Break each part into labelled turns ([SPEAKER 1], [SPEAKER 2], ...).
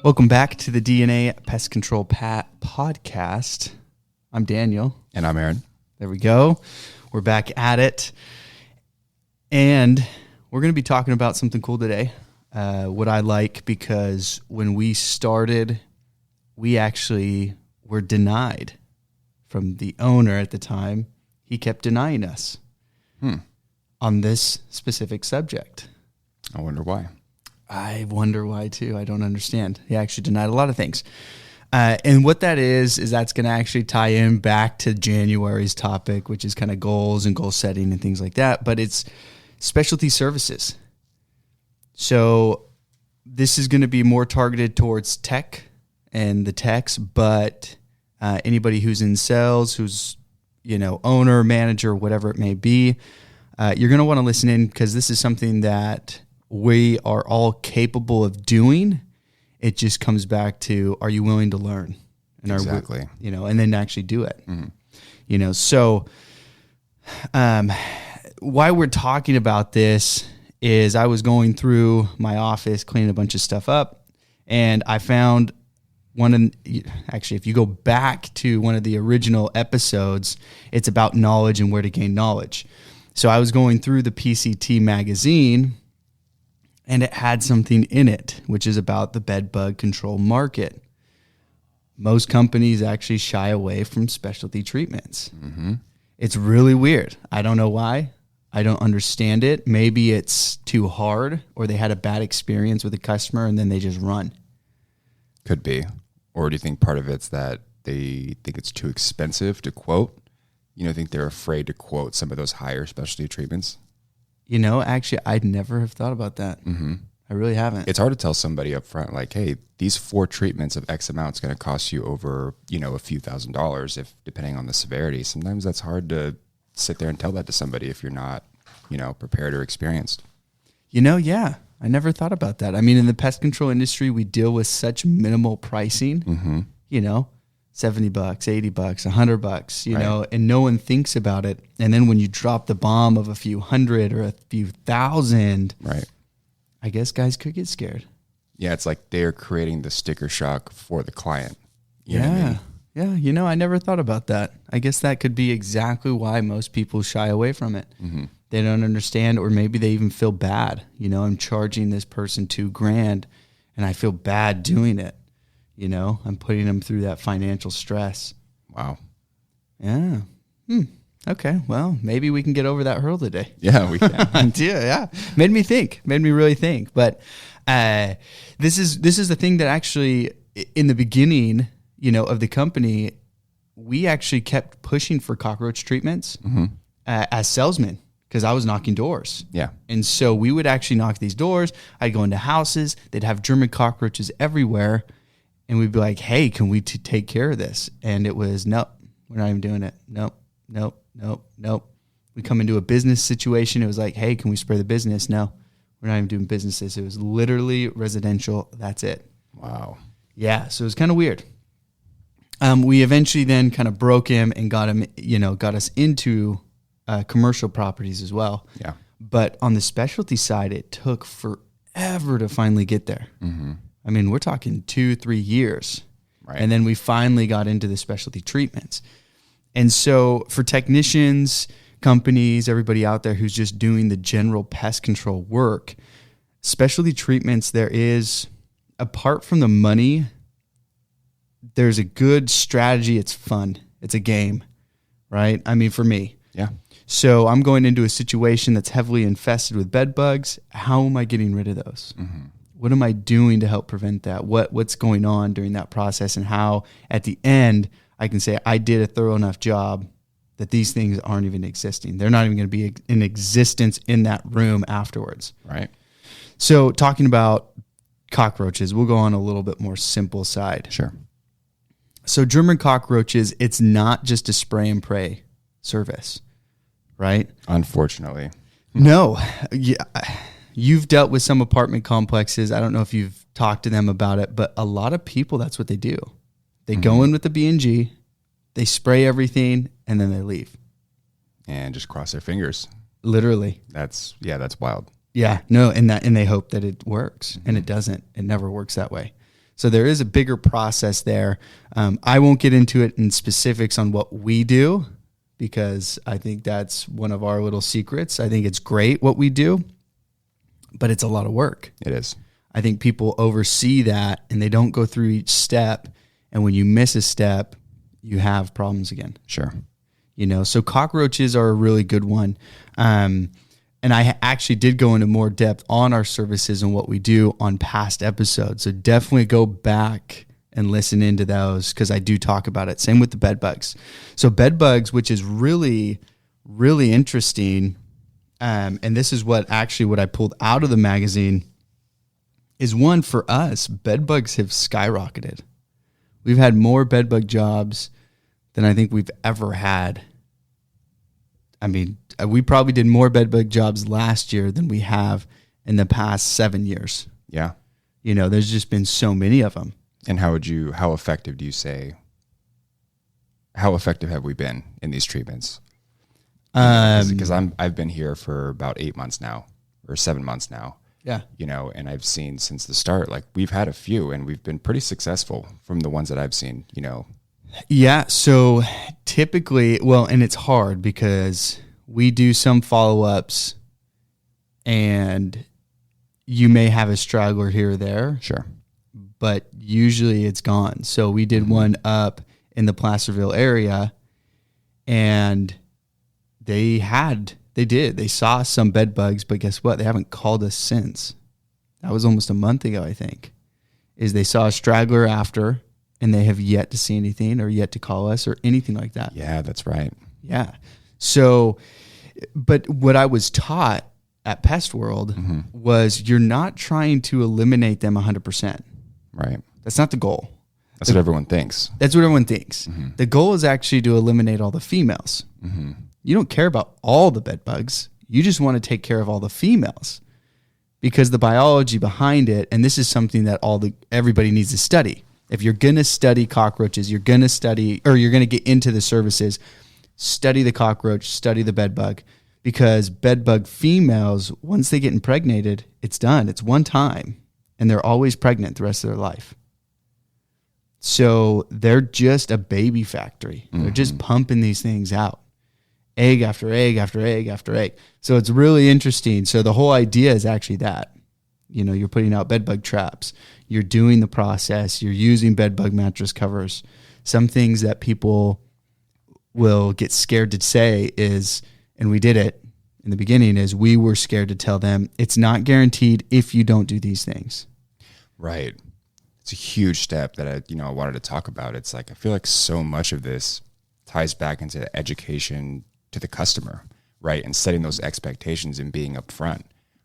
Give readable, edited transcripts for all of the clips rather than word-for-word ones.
[SPEAKER 1] Welcome back to the DNA Pest Control podcast. I'm Daniel.
[SPEAKER 2] And I'm Aaron.
[SPEAKER 1] There we go. We're back at it. And we're going to be talking about something cool today. What I like, because when we started, we actually were denied from the owner at the time. He kept denying us on this specific subject.
[SPEAKER 2] I wonder why.
[SPEAKER 1] I wonder why too. I don't understand. He actually denied a lot of things. And what that is that's going to actually tie in back to January's topic, which is kind of goals and goal setting and things like that. But it's specialty services. So this is going to be more targeted towards tech and the techs, but anybody who's in sales, who's, owner, manager, whatever it may be, you're going to want to listen in, because this is something that we are all capable of doing. It just comes back to, are you willing to learn? And
[SPEAKER 2] exactly.
[SPEAKER 1] And then actually do it. Mm-hmm. So why we're talking about this is I was going through my office, cleaning a bunch of stuff up, and I found if you go back to one of the original episodes, it's about knowledge and where to gain knowledge. So I was going through the PCT magazine, and it had something in it, which is about the bedbug control market. Most companies actually shy away from specialty treatments. Mm-hmm. It's really weird. I don't know why. I don't understand it. Maybe it's too hard, or they had a bad experience with a customer and then they just run.
[SPEAKER 2] Could be. Or do you think part of it's that they think it's too expensive to quote? I think they're afraid to quote some of those higher specialty treatments?
[SPEAKER 1] Actually, I'd never have thought about that. Mm-hmm. I really haven't.
[SPEAKER 2] It's hard to tell somebody up front, like, hey, these 4 treatments of X amount is going to cost you over, a few $1,000s, if depending on the severity. Sometimes that's hard to sit there and tell that to somebody if you're not, prepared or experienced.
[SPEAKER 1] Yeah. I never thought about that. I mean, in the pest control industry, we deal with such minimal pricing, $70, $80, $100,
[SPEAKER 2] right.
[SPEAKER 1] And no one thinks about it. And then when you drop the bomb of a few hundred or a few thousand,
[SPEAKER 2] right,
[SPEAKER 1] I guess guys could get scared.
[SPEAKER 2] Yeah, it's like they're creating the sticker shock for the client. You know what I mean?
[SPEAKER 1] Yeah, I never thought about that. I guess that could be exactly why most people shy away from it. Mm-hmm. They don't understand, or maybe they even feel bad. I'm charging this person $2,000 and I feel bad doing it. I'm putting them through that financial stress.
[SPEAKER 2] Wow.
[SPEAKER 1] Yeah. Okay. Well, maybe we can get over that hurdle today.
[SPEAKER 2] Yeah, we can.
[SPEAKER 1] Yeah. Made me really think. But this is the thing that actually, in the beginning, of the company, we actually kept pushing for cockroach treatments as salesmen, because I was knocking doors.
[SPEAKER 2] Yeah. And
[SPEAKER 1] so we would actually knock these doors. I'd go into houses. They'd have German cockroaches everywhere. And we'd be like, hey, can we take care of this? And it was, nope, we're not even doing it. Nope. We come into a business situation. It was like, hey, can we spray the business? No, we're not even doing businesses. It was literally residential. That's it.
[SPEAKER 2] Wow.
[SPEAKER 1] Yeah. So it was kind of weird. We eventually then kind of broke him and got us into commercial properties as well.
[SPEAKER 2] Yeah.
[SPEAKER 1] But on the specialty side, it took forever to finally get there. Mm-hmm. I mean, we're talking 2-3 years.
[SPEAKER 2] Right.
[SPEAKER 1] And then we finally got into the specialty treatments. And so for technicians, companies, everybody out there who's just doing the general pest control work, specialty treatments, there is, apart from the money, there's a good strategy. It's fun. It's a game, right? I mean, for me.
[SPEAKER 2] Yeah.
[SPEAKER 1] So I'm going into a situation that's heavily infested with bed bugs. How am I getting rid of those? Mm-hmm. What am I doing to help prevent that? What's going on during that process, and how at the end I can say I did a thorough enough job that these things aren't even existing. They're not even going to be in existence in that room afterwards.
[SPEAKER 2] Right.
[SPEAKER 1] So talking about cockroaches, we'll go on a little bit more simple side.
[SPEAKER 2] Sure.
[SPEAKER 1] So German cockroaches, it's not just a spray and pray service, right?
[SPEAKER 2] Unfortunately.
[SPEAKER 1] No. Yeah. You've dealt with some apartment complexes. I don't know if you've talked to them about it, but a lot of people, that's what they do. They go in with the B&G, they spray everything, and then they leave.
[SPEAKER 2] And just cross their fingers.
[SPEAKER 1] Literally.
[SPEAKER 2] That's wild.
[SPEAKER 1] Yeah, no, and they hope that it works, and it doesn't. It never works that way. So there is a bigger process there. I won't get into it in specifics on what we do because I think that's one of our little secrets. I think it's great what we do, but it's a lot of work.
[SPEAKER 2] It is.
[SPEAKER 1] I think people oversee that and they don't go through each step. And when you miss a step, you have problems again.
[SPEAKER 2] Sure.
[SPEAKER 1] So cockroaches are a really good one. And I actually did go into more depth on our services and what we do on past episodes. So definitely go back and listen into those because I do talk about it. Same with the bed bugs. So bed bugs, which is really, really interesting. And this is what I pulled out of the magazine is one for us. Bed bugs have skyrocketed. We've had more bed bug jobs than I think we've ever had. I mean, we probably did more bed bug jobs last year than we have in the past 7 years.
[SPEAKER 2] Yeah.
[SPEAKER 1] There's just been so many of them.
[SPEAKER 2] And how effective have we been in these treatments? Because I've been here for about 8 months now or 7 months now.
[SPEAKER 1] Yeah.
[SPEAKER 2] And I've seen since the start, like we've had a few and we've been pretty successful from the ones that I've seen,
[SPEAKER 1] Yeah. So typically, and it's hard because we do some follow-ups and you may have a straggler here or there.
[SPEAKER 2] Sure.
[SPEAKER 1] But usually it's gone. So we did one up in the Placerville area and they saw some bed bugs, but guess what? They haven't called us since. That was almost a month ago, I think. They saw a straggler after and they have yet to see anything or yet to call us or anything like that.
[SPEAKER 2] Yeah, that's right.
[SPEAKER 1] Yeah. So, but what I was taught at Pest World was you're not trying to eliminate them 100%.
[SPEAKER 2] Right.
[SPEAKER 1] That's not the goal.
[SPEAKER 2] That's what everyone thinks.
[SPEAKER 1] That's what everyone thinks. The goal is actually to eliminate all the females. You don't care about all the bed bugs. You just want to take care of all the females because the biology behind it, and this is something that everybody needs to study. If you're going to study cockroaches, you're going to get into the services, study the cockroach, study the bed bug, because bed bug females, once they get impregnated, it's done. It's one time, and they're always pregnant the rest of their life. So they're just a baby factory. They're just pumping these things out. Egg after egg after egg after egg. So it's really interesting. So the whole idea is actually that. You're putting out bed bug traps. You're doing the process. You're using bed bug mattress covers. Some things that people will get scared to say is, and we did it in the beginning, is we were scared to tell them it's not guaranteed if you don't do these things.
[SPEAKER 2] Right. It's a huge step that I wanted to talk about. It's like, I feel like so much of this ties back into the education to the customer, right? And setting those expectations and being upfront,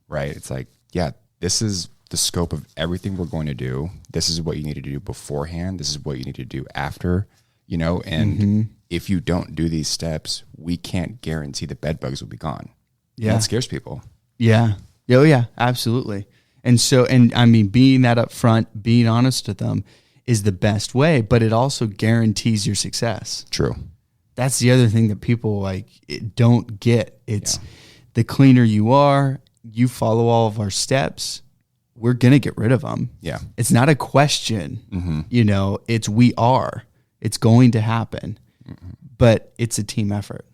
[SPEAKER 2] right? It's like, yeah, this is the scope of everything we're going to do. This is what you need to do beforehand. This is what you need to do after, and if you don't do these steps, we can't guarantee the bed bugs will be gone.
[SPEAKER 1] Yeah.
[SPEAKER 2] And that scares people.
[SPEAKER 1] Yeah. Oh yeah, absolutely. And so, being that upfront, being honest with them is the best way, but it also guarantees your success.
[SPEAKER 2] True.
[SPEAKER 1] That's the other thing that people don't get. It's the cleaner you are, you follow all of our steps, we're going to get rid of them.
[SPEAKER 2] Yeah.
[SPEAKER 1] It's not a question, it's going to happen, but it's a team effort.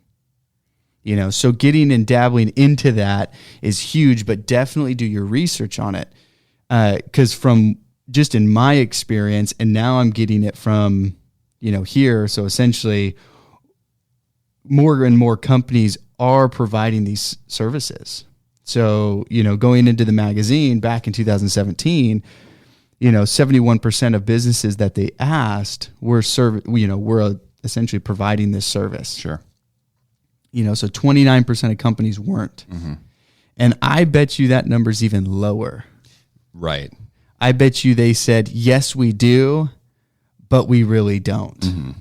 [SPEAKER 1] So getting and dabbling into that is huge, but definitely do your research on it. Because from just in my experience, and now I'm getting it from, here. So essentially more and more companies are providing these services. So, going into the magazine back in 2017, 71% of businesses that they asked were essentially providing this service.
[SPEAKER 2] Sure.
[SPEAKER 1] So 29% of companies weren't. And I bet you that number's even lower.
[SPEAKER 2] Right.
[SPEAKER 1] I bet you they said, yes, we do, but we really don't.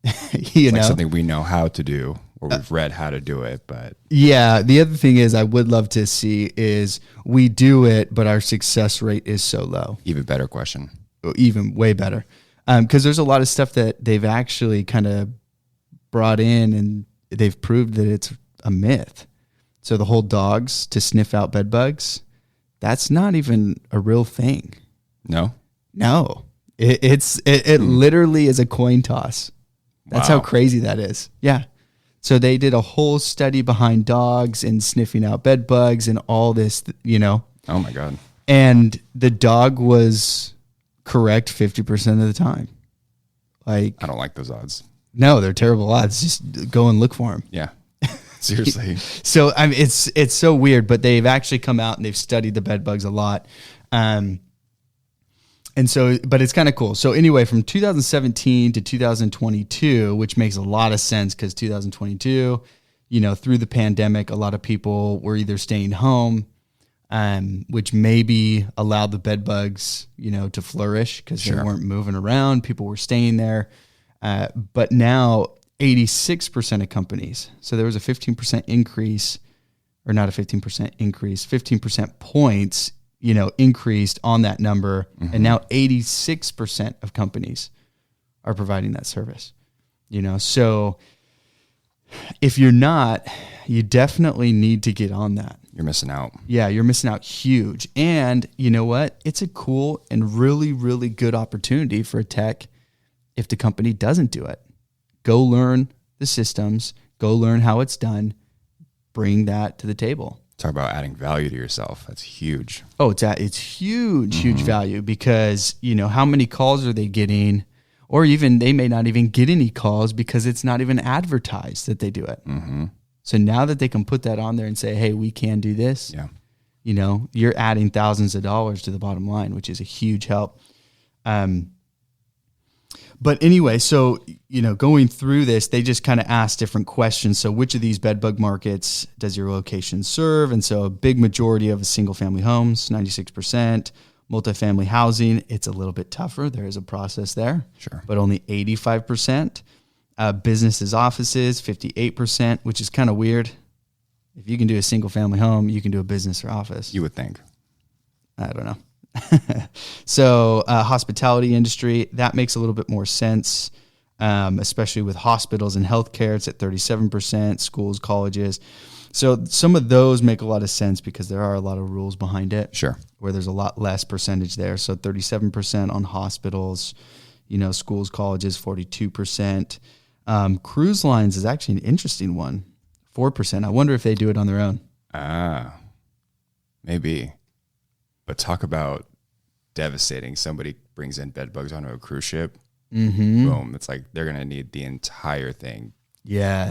[SPEAKER 2] Like something we know how to do, or we've read how to do it, but
[SPEAKER 1] yeah. The other thing is I would love to see is we do it, but our success rate is so low.
[SPEAKER 2] Even better question.
[SPEAKER 1] Even way better. Because there's a lot of stuff that they've actually kind of brought in and they've proved that it's a myth. So the whole dogs to sniff out bed bugs, that's not even a real thing.
[SPEAKER 2] No?
[SPEAKER 1] No. It literally is a coin toss. That's how crazy that is. Yeah. So they did a whole study behind dogs and sniffing out bed bugs and all this,
[SPEAKER 2] Oh my God.
[SPEAKER 1] And the dog was correct 50% of the time. Like,
[SPEAKER 2] I don't like those odds.
[SPEAKER 1] No, they're terrible odds. Just go and look for them.
[SPEAKER 2] Yeah. Seriously.
[SPEAKER 1] So I mean, it's so weird, but they've actually come out and they've studied the bed bugs a lot. And so, but it's kind of cool. So anyway, from 2017 to 2022, which makes a lot of sense because 2022, through the pandemic, a lot of people were either staying home, which maybe allowed the bed bugs, to flourish because they weren't moving around. People were staying there. But now 86% of companies, so there was a 15% increase, or not a 15% increase, 15% points increased on that number. Mm-hmm. And now 86% of companies are providing that service, so if you're not, you definitely need to get on that.
[SPEAKER 2] You're missing out.
[SPEAKER 1] Yeah, you're missing out huge. And you know what? It's a cool and really, really good opportunity for a tech if the company doesn't do it. Go learn the systems, go learn how it's done, bring that to the table.
[SPEAKER 2] Talk about adding value to yourself. That's huge.
[SPEAKER 1] Oh, it's huge, huge value because, how many calls are they getting? Or even they may not even get any calls because it's not even advertised that they do it. Mm-hmm. So now that they can put that on there and say, hey, we can do this, you're adding thousands of dollars to the bottom line, which is a huge help. But anyway, so, going through this, they just kind of ask different questions. So which of these bed bug markets does your location serve? And so a big majority of single family homes, 96%, multifamily housing, it's a little bit tougher. There is a process there,
[SPEAKER 2] sure,
[SPEAKER 1] but only 85%. Businesses, offices, 58%, which is kind of weird. If you can do a single family home, you can do a business or office.
[SPEAKER 2] You would think.
[SPEAKER 1] I don't know. So hospitality industry, that makes a little bit more sense, especially with hospitals and healthcare. It's at 37%, schools, colleges. So some of those make a lot of sense because there are a lot of rules behind it.
[SPEAKER 2] Sure.
[SPEAKER 1] Where there's a lot less percentage there. So 37% on hospitals, schools, colleges, 42%. Cruise lines is actually an interesting one, 4%. I wonder if they do it on their own.
[SPEAKER 2] Maybe. But talk about devastating. Somebody brings in bed bugs onto a cruise ship. Mm-hmm. Boom. It's like they're going to need the entire thing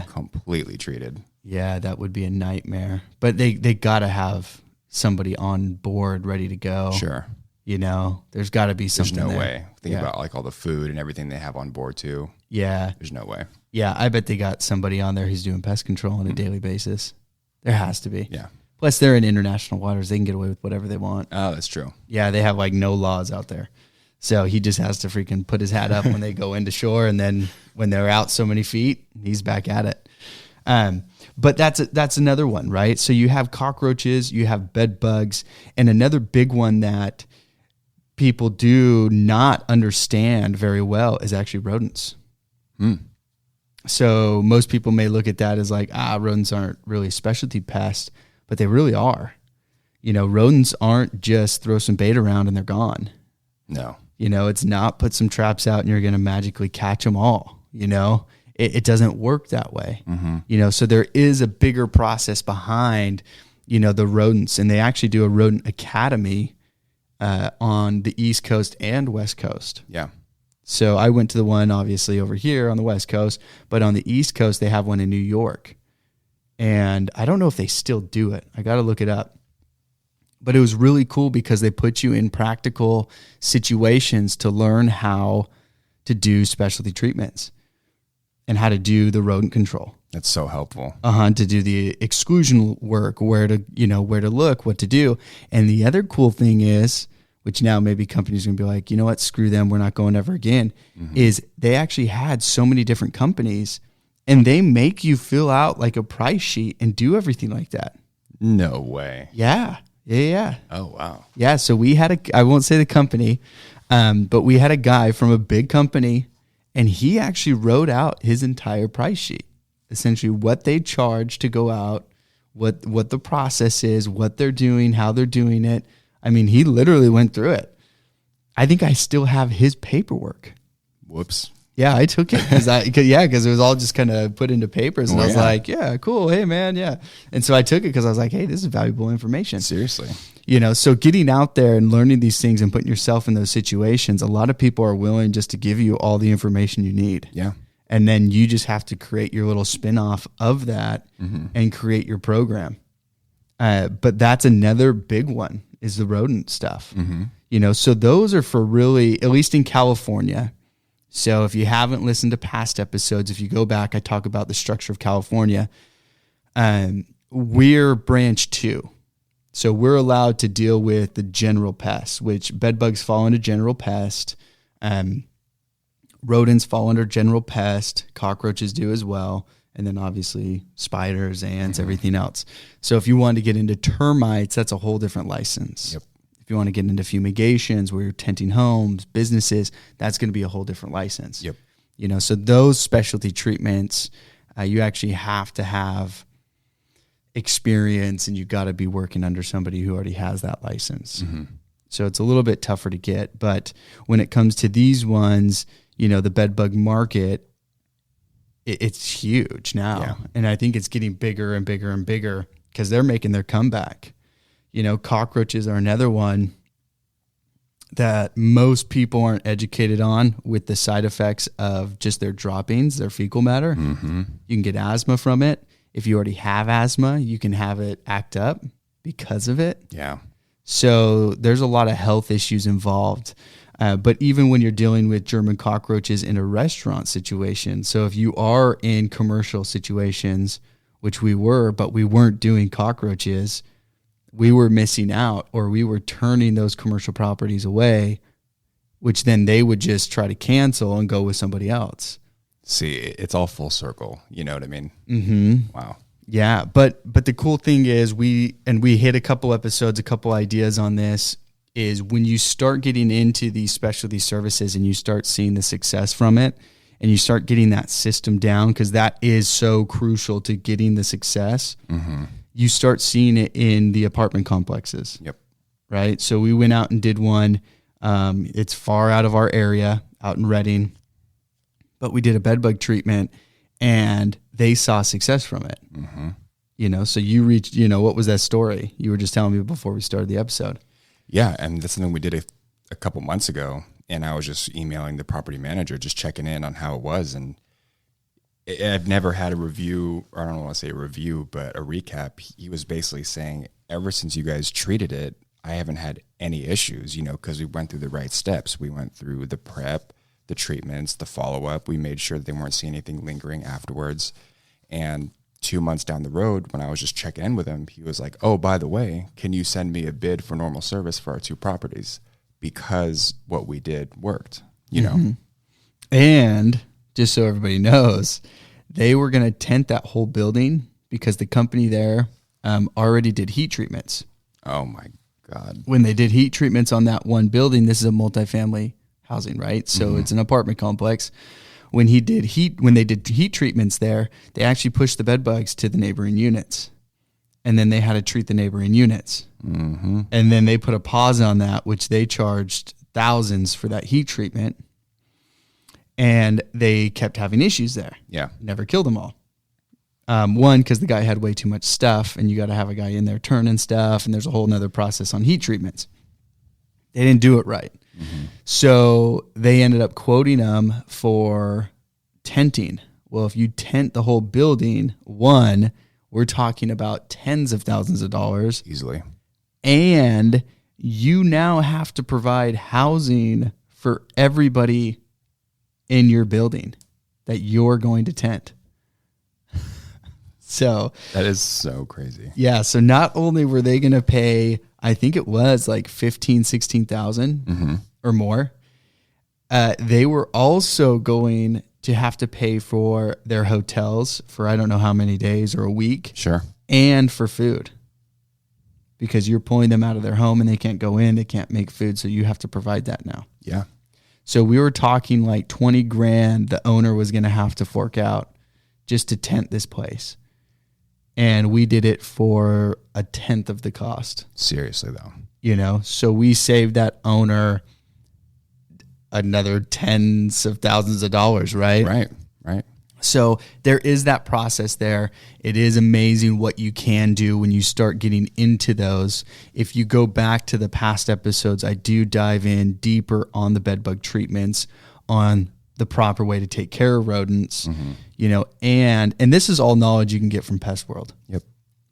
[SPEAKER 2] completely treated.
[SPEAKER 1] Yeah, that would be a nightmare. But they got to have somebody on board ready to go.
[SPEAKER 2] Sure.
[SPEAKER 1] There's got to be something
[SPEAKER 2] There's no
[SPEAKER 1] there.
[SPEAKER 2] way. Think about like all the food and everything they have on board too.
[SPEAKER 1] Yeah.
[SPEAKER 2] There's no way.
[SPEAKER 1] Yeah, I bet they got somebody on there who's doing pest control on a daily basis. There has to be.
[SPEAKER 2] Yeah.
[SPEAKER 1] Plus, they're in international waters. They can get away with whatever they want.
[SPEAKER 2] Oh, that's true.
[SPEAKER 1] Yeah, they have like no laws out there. So he just has to freaking put his hat up when they go into shore. And then when they're out so many feet, he's back at it. But that's another one, right? So you have cockroaches, you have bed bugs, and another big one that people do not understand very well is actually rodents. So most people may look at that as like, rodents aren't really a specialty pest, but they really are. Rodents aren't just throw some bait around and they're gone.
[SPEAKER 2] No.
[SPEAKER 1] It's not put some traps out and you're going to magically catch them all. It doesn't work that way. Mm-hmm. So there is a bigger process behind, the rodents, and they actually do a rodent academy on the East Coast and West Coast.
[SPEAKER 2] Yeah.
[SPEAKER 1] So I went to the one obviously over here on the West Coast, but on the East Coast, they have one in New York. And I don't know if they still do it. I got to look it up. But it was really cool because they put you in practical situations to learn how to do specialty treatments and how to do the rodent control.
[SPEAKER 2] That's so helpful.
[SPEAKER 1] To do the exclusion work, where to look, what to do. And the other cool thing is, which now maybe companies are going to be like, you know what, screw them, we're not going ever again, is they actually had so many different companies and they make you fill out like a price sheet and do everything like that.
[SPEAKER 2] No way.
[SPEAKER 1] Yeah.
[SPEAKER 2] Oh, wow.
[SPEAKER 1] Yeah, so we had I won't say the company, but we had a guy from a big company and he actually wrote out his entire price sheet, essentially what they charge to go out, what the process is, what they're doing, how they're doing it. I mean, he literally went through it. I think I still have his paperwork.
[SPEAKER 2] Whoops.
[SPEAKER 1] Yeah, I took it because it was all just kind of put into papers, and I was like, yeah, cool, hey man, yeah. And so I took it because I was like, hey, this is valuable information.
[SPEAKER 2] Seriously.
[SPEAKER 1] So getting out there and learning these things and putting yourself in those situations, a lot of people are willing just to give you all the information you need.
[SPEAKER 2] Yeah.
[SPEAKER 1] And then you just have to create your little spin-off of that and create your program. But that's another big one is the rodent stuff. So those are for really, at least in California. So if you haven't listened to past episodes, if you go back, I talk about the structure of California. We're branch 2. So we're allowed to deal with the general pests, which bedbugs fall under general pest. Rodents fall under general pest. Cockroaches do as well. And then obviously spiders, ants, everything else. So if you want to get into termites, that's a whole different license.
[SPEAKER 2] Yep.
[SPEAKER 1] If you want to get into fumigations where you're tenting homes, businesses, that's going to be a whole different license.
[SPEAKER 2] Yep.
[SPEAKER 1] So those specialty treatments, you actually have to have experience, and you got to be working under somebody who already has that license. So it's a little bit tougher to get. But when it comes to these ones, the bedbug market, it's huge now.
[SPEAKER 2] Yeah.
[SPEAKER 1] And I think it's getting bigger and bigger and bigger because they're making their comeback. Cockroaches are another one that most people aren't educated on with the side effects of just their droppings, their fecal matter. You can get asthma from it. If you already have asthma, you can have it act up because of it.
[SPEAKER 2] Yeah.
[SPEAKER 1] So there's a lot of health issues involved. But even when you're dealing with German cockroaches in a restaurant situation, so if you are in commercial situations, which we were, but we weren't doing cockroaches, we were missing out, or we were turning those commercial properties away, which then they would just try to cancel and go with somebody else.
[SPEAKER 2] See, it's all full circle. You know what I mean? Wow.
[SPEAKER 1] Yeah. But the cool thing is we hit a couple episodes, a couple ideas on this, is when you start getting into these specialty services and you start seeing the success from it and you start getting that system down, because that is so crucial to getting the success. You start seeing it in the apartment complexes.
[SPEAKER 2] Yep.
[SPEAKER 1] Right. So we went out and did one. It's far out of our area, out in Redding, but we did a bedbug treatment and they saw success from it. So you reached, what was that story? You were just telling me before we started the episode.
[SPEAKER 2] Yeah. And that's something we did a couple months ago. And I was just emailing the property manager, just checking in on how it was. And I've never had a review, or I don't want to say a review, but a recap. He was basically saying, ever since you guys treated it, I haven't had any issues, because we went through the right steps. We went through the prep, the treatments, the follow-up. We made sure that they weren't seeing anything lingering afterwards. And 2 months down the road, when I was just checking in with him, he was like, oh, by the way, can you send me a bid for normal service for our 2 properties? Because what we did worked,
[SPEAKER 1] And just so everybody knows, they were going to tent that whole building because the company there already did heat treatments.
[SPEAKER 2] Oh my God.
[SPEAKER 1] When they did heat treatments on that one building, this is a multifamily housing, right? So it's an apartment complex. When they did heat treatments there, they actually pushed the bed bugs to the neighboring units. And then they had to treat the neighboring units. And then they put a pause on that, which they charged thousands for that heat treatment. And they kept having issues there.
[SPEAKER 2] Yeah.
[SPEAKER 1] Never killed them all. One, because the guy had way too much stuff, and you got to have a guy in there turning stuff, and there's a whole nother process on heat treatments. They didn't do it right. So they ended up quoting them for tenting. Well, if you tent the whole building, one, we're talking about tens of thousands of dollars.
[SPEAKER 2] Easily.
[SPEAKER 1] And you now have to provide housing for everybody in your building that you're going to tent. So
[SPEAKER 2] that is so crazy.
[SPEAKER 1] Yeah. So not only were they going to pay, I think it was like 15, 16,000 or more. They were also going to have to pay for their hotels for, I don't know how many days or a week.
[SPEAKER 2] Sure.
[SPEAKER 1] And for food, because you're pulling them out of their home and they can't go in, they can't make food. So you have to provide that now.
[SPEAKER 2] Yeah.
[SPEAKER 1] So we were talking like 20 grand the owner was going to have to fork out just to tent this place. And we did it for a tenth of the cost.
[SPEAKER 2] Seriously, though.
[SPEAKER 1] So we saved that owner another tens of thousands of dollars, right?
[SPEAKER 2] Right.
[SPEAKER 1] So there is that process there. It is amazing what you can do when you start getting into those. If you go back to the past episodes, I do dive in deeper on the bedbug treatments, on the proper way to take care of rodents, and this is all knowledge you can get from Pest World.
[SPEAKER 2] Yep.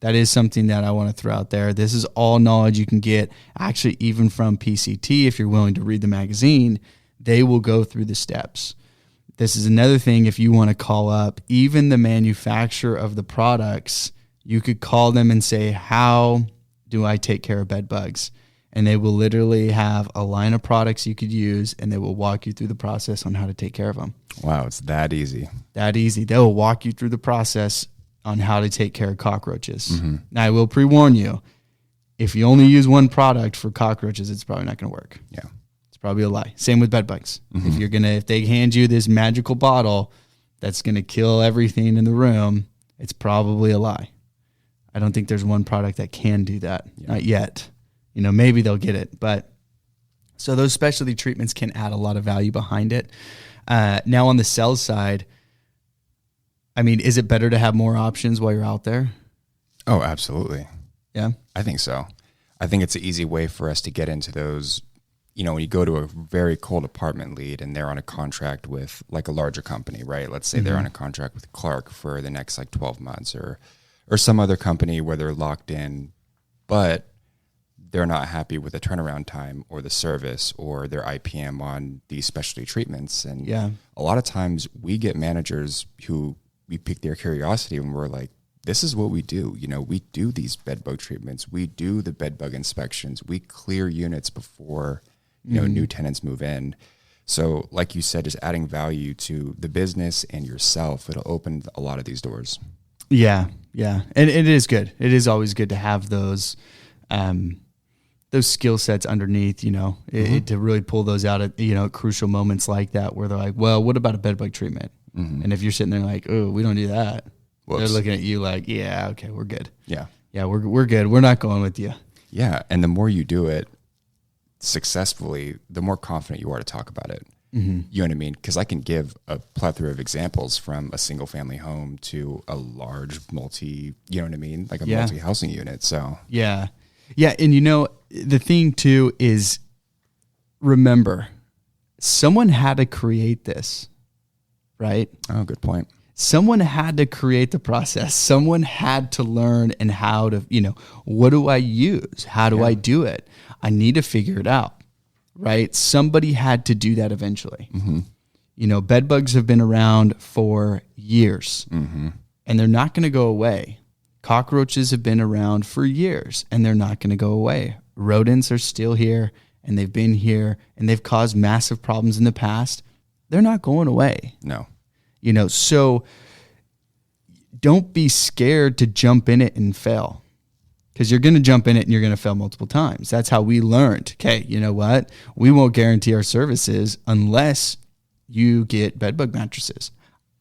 [SPEAKER 1] That is something that I want to throw out there. This is all knowledge you can get, actually, even from PCT. If you're willing to read the magazine, they will go through the steps. This is another thing. If you want to call up even the manufacturer of the products, you could call them and say, how do I take care of bed bugs? And they will literally have a line of products you could use, and they will walk you through the process on how to take care of them.
[SPEAKER 2] Wow, it's that easy.
[SPEAKER 1] That easy. They will walk you through the process on how to take care of cockroaches. Now, I will pre-warn you, if you only use one product for cockroaches, it's probably not going to work.
[SPEAKER 2] Yeah.
[SPEAKER 1] It's probably a lie. Same with bed bugs. If they hand you this magical bottle that's going to kill everything in the room, it's probably a lie. I don't think there's one product that can do that. Yeah. Not yet. Maybe they'll get it. But so those specialty treatments can add a lot of value behind it. Now on the sales side, I mean, is it better to have more options while you're out there?
[SPEAKER 2] Oh, absolutely.
[SPEAKER 1] Yeah.
[SPEAKER 2] I think so. I think it's an easy way for us to get into those, when you go to a very cold apartment lead and they're on a contract with like a larger company, right? Let's say they're on a contract with Clark for the next like 12 months or some other company where they're locked in, but they're not happy with the turnaround time or the service or their IPM on these specialty treatments. And a lot of times we get managers who we pique their curiosity and we're like, this is what we do. We do these bedbug treatments. We do the bedbug inspections. We clear units before, new tenants move in. So like you said, just adding value to the business and yourself, it'll open a lot of these doors.
[SPEAKER 1] Yeah. Yeah. And it is good. It is always good to have those skill sets underneath, to really pull those out at, crucial moments like that where they're like, well, what about a bedbug treatment? And if you're sitting there like, oh, we don't do that. Whoops. They're looking at you like, yeah, okay, we're good.
[SPEAKER 2] Yeah.
[SPEAKER 1] Yeah, we're good. We're not going with you.
[SPEAKER 2] Yeah. And the more you do it successfully, the more confident you are to talk about it. You know what I mean? Because I can give a plethora of examples from a single family home to a large multi, you know what I mean? Like a multi-housing unit. So
[SPEAKER 1] yeah. Yeah. And the thing too is, remember, someone had to create this, right?
[SPEAKER 2] Oh, good point.
[SPEAKER 1] Someone had to create the process. Someone had to learn and how to, what do I use? How do I do it? I need to figure it out, right? Somebody had to do that eventually. Bed bugs have been around for years and they're not going to go away. Cockroaches have been around for years and they're not going to go away. Rodents are still here and they've been here and they've caused massive problems in the past. They're not going away.
[SPEAKER 2] No.
[SPEAKER 1] So don't be scared to jump in it and fail, because you're going to jump in it and you're going to fail multiple times. That's how we learned. Okay, you know what? We won't guarantee our services unless you get bedbug mattresses.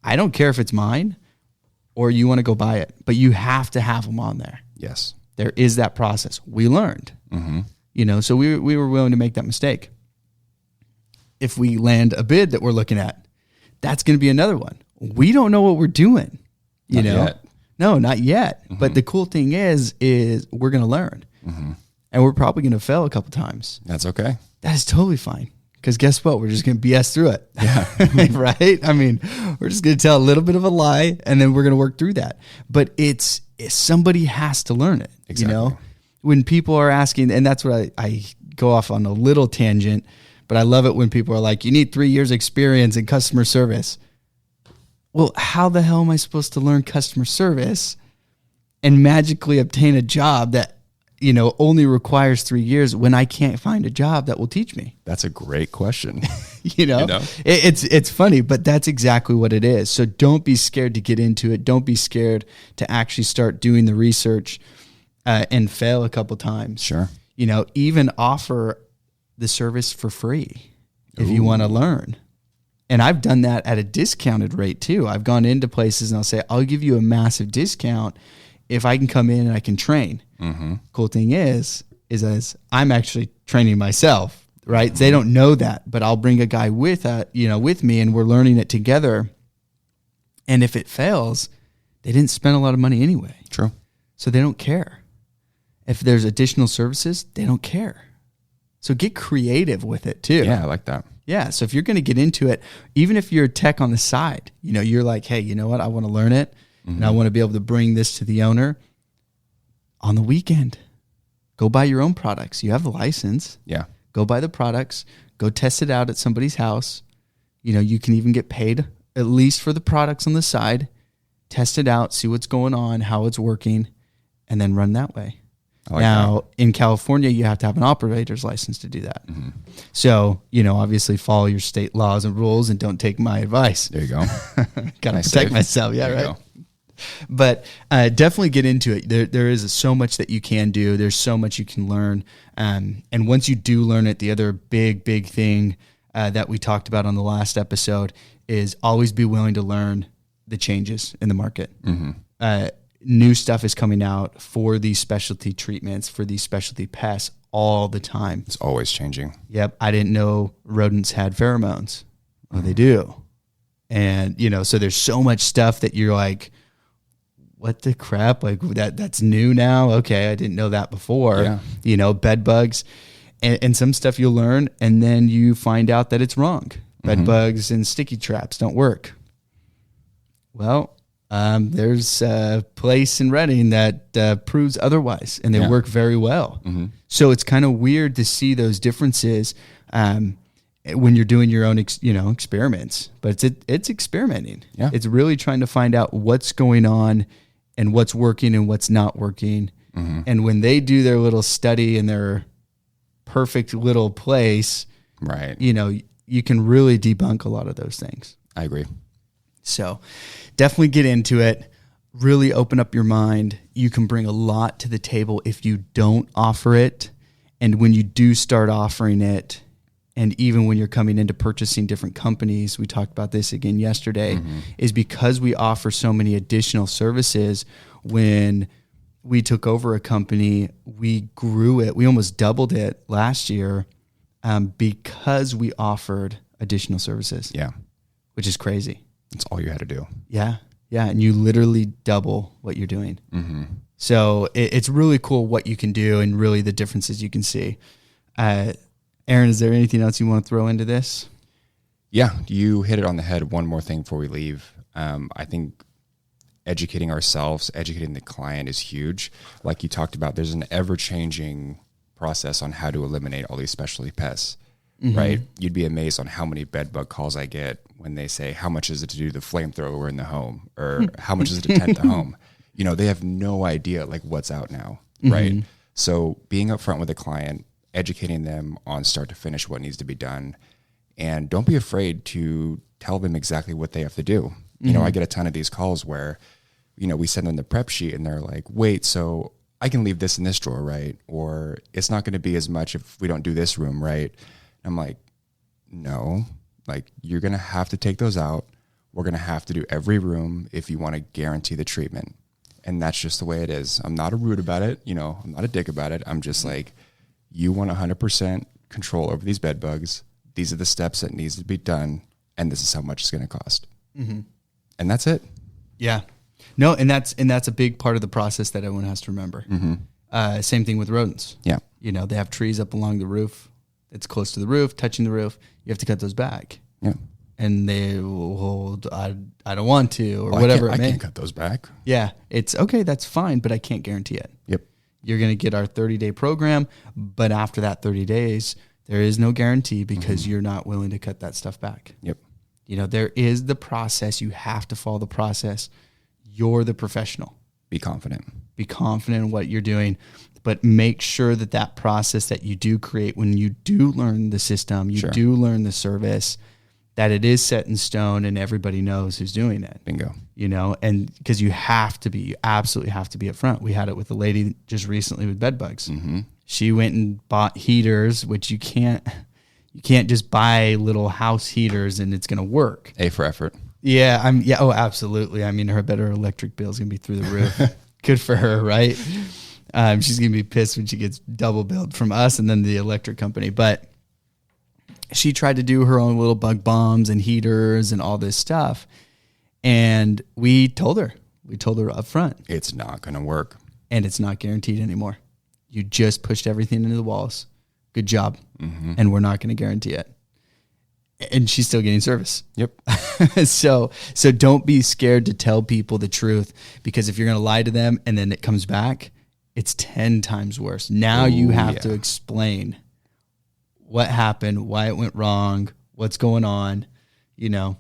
[SPEAKER 1] I don't care if it's mine or you want to go buy it, but you have to have them on there.
[SPEAKER 2] Yes.
[SPEAKER 1] There is that process. We learned, so we were willing to make that mistake. If we land a bid that we're looking at, that's going to be another one. We don't know what we're doing,
[SPEAKER 2] Not yet.
[SPEAKER 1] No, not yet. But the cool thing is we're going to learn and we're probably going to fail a couple times.
[SPEAKER 2] That's okay.
[SPEAKER 1] That is totally fine. Because guess what? We're just going to BS through it.
[SPEAKER 2] Yeah.
[SPEAKER 1] Right? I mean, we're just going to tell a little bit of a lie and then we're going to work through that. But somebody has to learn it.
[SPEAKER 2] Exactly.
[SPEAKER 1] When people are asking, and that's what I go off on a little tangent, but I love it when people are like, you need 3 years experience in customer service. Well, how the hell am I supposed to learn customer service and magically obtain a job that, only requires 3 years when I can't find a job that will teach me?
[SPEAKER 2] That's a great question.
[SPEAKER 1] It's funny, but that's exactly what it is. So don't be scared to get into it. Don't be scared to actually start doing the research and fail a couple times.
[SPEAKER 2] Sure.
[SPEAKER 1] Even offer the service for free if you want to learn. And I've done that at a discounted rate too. I've gone into places and I'll say, I'll give you a massive discount if I can come in and I can train. Cool thing is as I'm actually training myself. right? They don't know that, but I'll bring a guy with me, and we're learning it together. And if it fails, they didn't spend a lot of money anyway.
[SPEAKER 2] True.
[SPEAKER 1] So they don't care. If there's additional services, they don't care. So get creative with it too.
[SPEAKER 2] Yeah, I like that.
[SPEAKER 1] Yeah. So if you're going to get into it, even if you're a tech on the side, you're like, hey, you know what? I want to learn it, and I want to be able to bring this to the owner on the weekend. Go buy your own products. You have the license.
[SPEAKER 2] Yeah.
[SPEAKER 1] Go buy the products. Go test it out at somebody's house. You can even get paid at least for the products on the side. Test it out, see what's going on, how it's working, and then run that way. Now, in California, you have to have an operator's license to do that. Mm-hmm. So, obviously follow your state laws and rules and don't take my advice.
[SPEAKER 2] There you go.
[SPEAKER 1] Got to protect myself. Yeah, right. But definitely get into it. There is so much that you can do. There's so much you can learn. And once you do learn it, the other big thing that we talked about on the last episode is always be willing to learn the changes in the market. Mm-hmm. New stuff is coming out for these specialty treatments, for these specialty pests all the time.
[SPEAKER 2] It's always changing.
[SPEAKER 1] Yep. I didn't know rodents had pheromones. Well, they do. And, so there's so much stuff that you're like, what the crap? Like that's new now. Okay. I didn't know that before. Yeah. Bed bugs and some stuff you'll learn, and then you find out that it's wrong. Bed bugs and sticky traps don't work. Well, there's a place in Reading that proves otherwise, and they work very well. Mm-hmm. So it's kind of weird to see those differences when you're doing your own, experiments. But it's experimenting. Yeah. It's really trying to find out what's going on and what's working and what's not working. Mm-hmm. And when they do their little study in their perfect little place,
[SPEAKER 2] right?
[SPEAKER 1] You can really debunk a lot of those things.
[SPEAKER 2] I agree.
[SPEAKER 1] So definitely get into it. Really open up your mind. You can bring a lot to the table if you don't offer it. And when you do start offering it, and even when you're coming into purchasing different companies, we talked about this again yesterday, is because we offer so many additional services. When we took over a company, we grew it. We almost doubled it last year because we offered additional services.
[SPEAKER 2] Yeah.
[SPEAKER 1] Which is crazy.
[SPEAKER 2] That's all you had to do.
[SPEAKER 1] Yeah. Yeah. And you literally double what you're doing. Mm-hmm. So it's really cool what you can do and really the differences you can see. Aaron, is there anything else you want to throw into this?
[SPEAKER 2] Yeah, you hit it on the head. One more thing before we leave. I think educating ourselves, educating the client is huge. Like you talked about, there's an ever-changing process on how to eliminate all these specialty pests, right? You'd be amazed on how many bed bug calls I get when they say, how much is it to do the flamethrower in the home? Or how much is it to tent the home? They have no idea like what's out now, right? So being upfront with the client, educating them on start to finish what needs to be done, and don't be afraid to tell them exactly what they have to do. I get a ton of these calls where, we send them the prep sheet and they're like, wait, so I can leave this in this drawer, right? Or it's not going to be as much if we don't do this room, right? And I'm like, no, like you're going to have to take those out. We're going to have to do every room if you want to guarantee the treatment. And that's just the way it is. I'm not a rude about it. I'm not a dick about it. I'm just like, you want 100% control over these bed bugs. These are the steps that needs to be done. And this is how much it's going to cost. Mm-hmm. And that's it.
[SPEAKER 1] Yeah. No. And that's a big part of the process that everyone has to remember. Mm-hmm. Same thing with rodents.
[SPEAKER 2] Yeah.
[SPEAKER 1] They have trees up along the roof. It's close to the roof, touching the roof. You have to cut those back. Yeah. And they will, I don't want to, or whatever.
[SPEAKER 2] I can't cut those back.
[SPEAKER 1] Yeah. It's okay. That's fine. But I can't guarantee it.
[SPEAKER 2] Yep. You're
[SPEAKER 1] going to get our 30-day program, but after that 30 days, there is no guarantee because you're not willing to cut that stuff back.
[SPEAKER 2] Yep.
[SPEAKER 1] There is the process. You have to follow the process. You're the professional.
[SPEAKER 2] Be confident.
[SPEAKER 1] Be confident in what you're doing, but make sure that process that you do create when you do learn the system, you do learn the service, that it is set in stone and everybody knows who's doing it.
[SPEAKER 2] Bingo.
[SPEAKER 1] And because you absolutely have to be upfront. We had it with a lady just recently with bed bugs. Mm-hmm. She went and bought heaters, which you can't just buy little house heaters and it's going to work.
[SPEAKER 2] A for effort.
[SPEAKER 1] Yeah. Oh, absolutely. I mean, her better electric bill is going to be through the roof. Good for her. Right. She's going to be pissed when she gets double billed from us and then the electric company. But she tried to do her own little bug bombs and heaters and all this stuff. And we told her up front,
[SPEAKER 2] it's not going to work.
[SPEAKER 1] And it's not guaranteed anymore. You just pushed everything into the walls. Good job. And we're not going to guarantee it. And she's still getting service.
[SPEAKER 2] Yep.
[SPEAKER 1] So don't be scared to tell people the truth, because if you're going to lie to them and then it comes back, it's 10 times worse. Now you have to explain what happened, why it went wrong, what's going on, you know.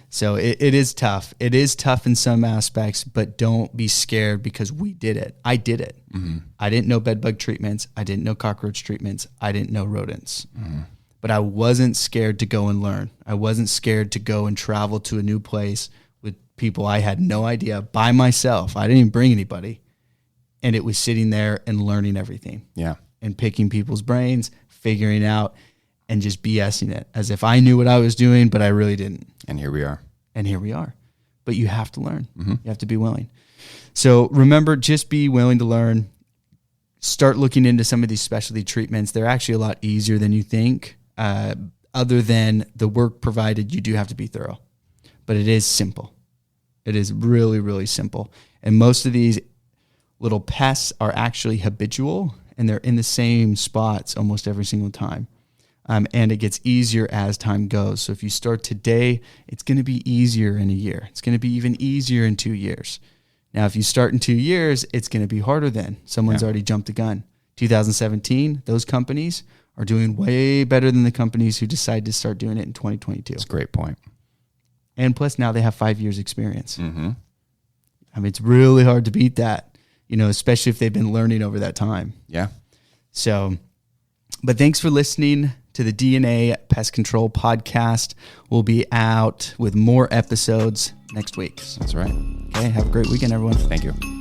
[SPEAKER 1] So it is tough. It is tough in some aspects, but don't be scared, because we did it. I did it. I didn't know bedbug treatments. I didn't know cockroach treatments. I didn't know rodents. But I wasn't scared to go and learn. I wasn't scared to go and travel to a new place with people I had no idea, by myself. I didn't even bring anybody. And it was sitting there and learning everything.
[SPEAKER 2] Yeah.
[SPEAKER 1] And picking people's brains, figuring out, and just BSing it as if I knew what I was doing, but I really didn't.
[SPEAKER 2] And here we are.
[SPEAKER 1] But you have to learn. You have to be willing. So remember, just be willing to learn. Start looking into some of these specialty treatments. They're actually a lot easier than you think. Other than the work provided, you do have to be thorough. But it is simple. It is really, really simple. And most of these little pests are actually habitual, and they're in the same spots almost every single time. And it gets easier as time goes. So if you start today, it's going to be easier in a year. It's going to be even easier in 2 years. Now, if you start in 2 years, it's going to be harder then. Someone's already jumped the gun. 2017, those companies are doing way better than the companies who decide to start doing it in 2022.
[SPEAKER 2] That's a great point.
[SPEAKER 1] And plus, now they have 5 years experience. I mean, it's really hard to beat that, you know, especially if they've been learning over that time.
[SPEAKER 2] Yeah.
[SPEAKER 1] So, but thanks for listening to the DNA Pest Control Podcast. We'll be out with more episodes next week.
[SPEAKER 2] That's right.
[SPEAKER 1] Okay, have a great weekend, everyone.
[SPEAKER 2] Thank you.